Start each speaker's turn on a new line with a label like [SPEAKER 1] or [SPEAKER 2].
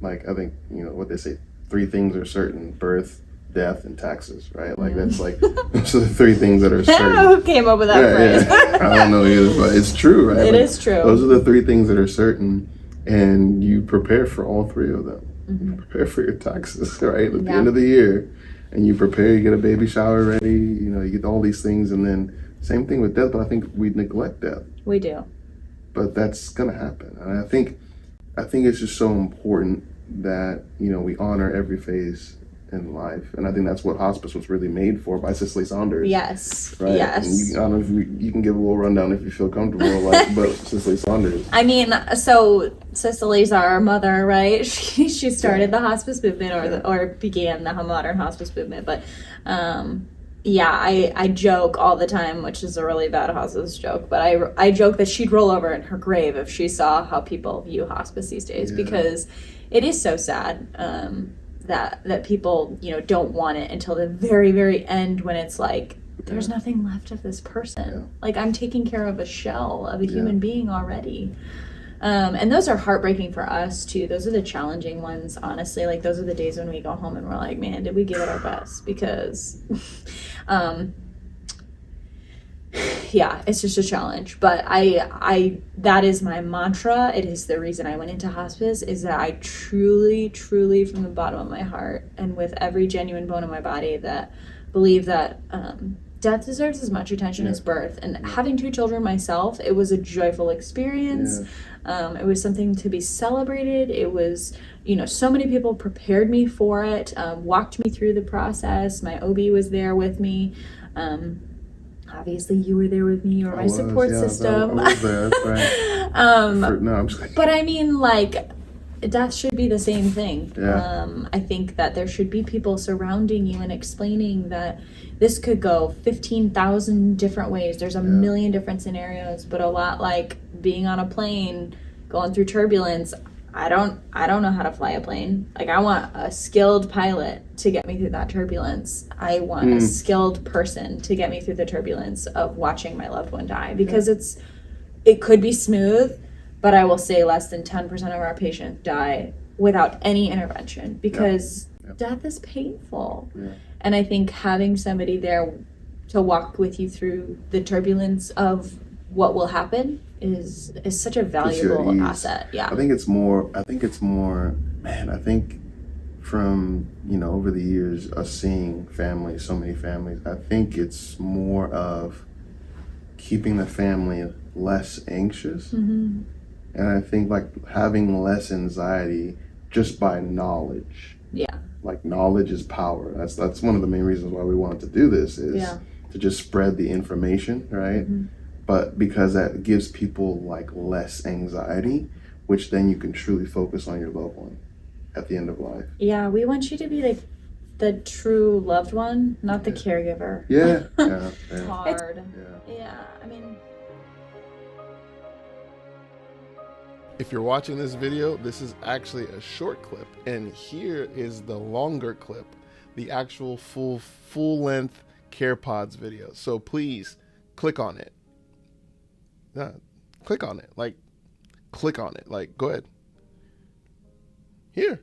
[SPEAKER 1] like, I think, you know, what they say, 3 things are certain: birth, death, and taxes, right? Like, that's like, those are the 3 things that are certain.
[SPEAKER 2] Who came up with that phrase?
[SPEAKER 1] Yeah. I don't know either, but it's true, right?
[SPEAKER 2] It
[SPEAKER 1] like,
[SPEAKER 2] is true.
[SPEAKER 1] Those are the 3 things that are certain, and you prepare for all 3 of them. You prepare for your taxes, right? At the end of the year, and you prepare, you get a baby shower ready, you know, you get all these things, and then same thing with death, but I think we neglect death.
[SPEAKER 2] We do.
[SPEAKER 1] But that's gonna happen. And I think it's just so important that, you know, we honor every phase in life. And I think that's what hospice was really made for by Cicely Saunders.
[SPEAKER 2] Yes.
[SPEAKER 1] Right?
[SPEAKER 2] Yes.
[SPEAKER 1] And I don't know if you can give a little rundown if you feel comfortable, like, but Cicely Saunders.
[SPEAKER 2] I mean, so Cicely's our mother, right? She started the hospice movement or began the modern hospice movement. But I joke all the time, which is a really bad hospice joke, but I joke that she'd roll over in her grave if she saw how people view hospice these days, because it is so sad that people, you know, don't want it until the very, very end, when it's like, there's nothing left of this person. Like, I'm taking care of a shell of a human being already. And those are heartbreaking for us too. Those are the challenging ones, honestly. Like, those are the days when we go home and we're like, man, did we give it our best? Because it's just a challenge. But I that is my mantra. It is the reason I went into hospice, is that I truly, truly, from the bottom of my heart and with every genuine bone in my body, that believe that death deserves as much attention as birth. And having 2 children myself, it was a joyful experience. It was something to be celebrated. It was, you know, so many people prepared me for it, walked me through the process. My OB was there with me. Obviously, you were there with me. You were my support system.
[SPEAKER 1] I was there, that's right. I'm just kidding.
[SPEAKER 2] But I mean, like, death should be the same thing. I think that there should be people surrounding you and explaining that this could go 15,000 different ways. There's a million different scenarios, but a lot like being on a plane, going through turbulence. I don't know how to fly a plane. Like, I want a skilled pilot to get me through that turbulence. I want a skilled person to get me through the turbulence of watching my loved one die, because it could be smooth, but I will say less than 10% of our patients die without any intervention, because death is painful. And I think having somebody there to walk with you through the turbulence of what will happen is such a valuable asset. I
[SPEAKER 1] think it's more, man, I think from, you know, over the years, us seeing families, so many families, I think it's more of keeping the family less anxious. And I think, like, having less anxiety just by knowledge. Like, knowledge is power. That's one of the main reasons why we wanted to do this, is to just spread the information, right? But because that gives people, like, less anxiety, which then you can truly focus on your loved one at the end of life.
[SPEAKER 2] We want you to be like the true loved one, not the caregiver.
[SPEAKER 1] It's
[SPEAKER 2] hard. I mean,
[SPEAKER 1] if you're watching this video, this is actually a short clip, and here is the longer clip, the actual full length CarePods video. So please click on it. Click on it. Like, go ahead. Here.